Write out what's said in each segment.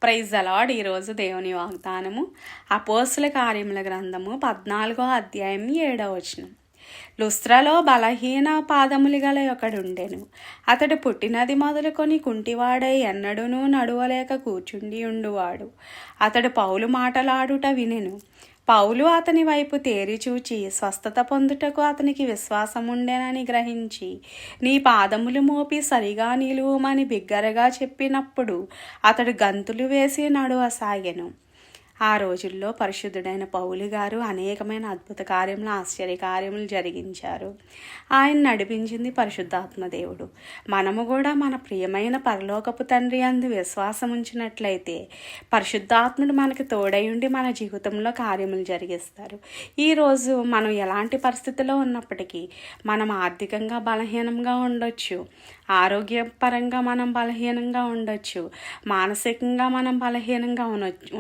Praise the lord. ఈరోజు దేవుని వాగ్దానము అపోస్తుల కార్యముల గ్రంథము 14వ అధ్యాయం 7వ వచనం. లుస్త్రలో బలహీన పాదములు గల ఒకడుండెను. అతడు పుట్టినది మొదలుకొని కుంటివాడై ఎన్నడూనూ నడువలేక కూర్చుండి ఉండువాడు. అతడు పౌలు మాటలాడుట వినెను. పౌలు అతని వైపు తేరి చూచి స్వస్థత పొందుటకు అతనికి విశ్వాసముండెనని గ్రహించి, నీ పాదములు మోపి సరిగా నిలువుమని బిగ్గరగా చెప్పినప్పుడు అతడు గంతులు వేసి నడువసాగెను. ఆ రోజుల్లో పరిశుద్ధుడైన పౌలు గారు అనేకమైన అద్భుత కార్యములు, ఆశ్చర్య కార్యములు జరిగించారు. ఆయన నడిపించింది పరిశుద్ధాత్మ దేవుడు. మనము కూడా మన ప్రియమైన పరలోకపు తండ్రి అందు విశ్వాసం ఉంచినట్లయితే పరిశుద్ధాత్ముడు మనకి తోడై ఉండి మన జీవితంలో కార్యములు జరిగిస్తారు. ఈరోజు మనం ఎలాంటి పరిస్థితిలో ఉన్నప్పటికీ మనం ఆర్థికంగా బలహీనంగా ఉండొచ్చు, ఆరోగ్యపరంగా మనం బలహీనంగా ఉండొచ్చు, మానసికంగా మనం బలహీనంగా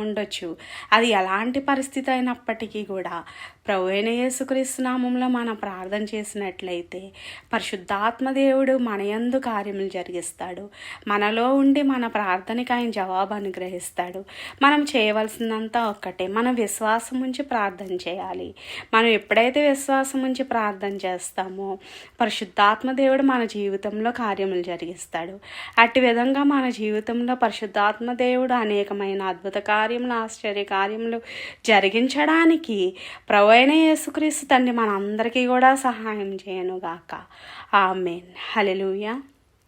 ఉండొచ్చు. అది ఎలాంటి పరిస్థితి అయినప్పటికీ కూడా ప్రభువైన యేసుక్రీస్తు నామములో మనం ప్రార్థన చేసినట్లయితే పరిశుద్ధాత్మ దేవుడు మన యందు కార్యములు జరిగిస్తాడు. మనలో ఉండి మన ప్రార్థనకి ఆయన జవాబు అనుగ్రహిస్తాడు. మనం చేయవలసిందంతా ఒక్కటే, మనం విశ్వాసం ఉంచి ప్రార్థన చేయాలి. మనం ఎప్పుడైతే విశ్వాసం ఉంచి ప్రార్థన చేస్తామో పరిశుద్ధాత్మ దేవుడు మన జీవితంలో కార్యములు జరిగిస్తాడు. అట్టి విధంగా మన జీవితంలో పరిశుద్ధాత్మ దేవుడు అనేకమైన అద్భుత కార్యములు, ఆశ్చర్య కార్యములు జరిగించడానికి ప్రభువైన యేసుక్రీస్తు తండ్రి మనందరికీ కూడా సహాయం చేయనుగాక. ఆమేన్. హల్లెలూయా.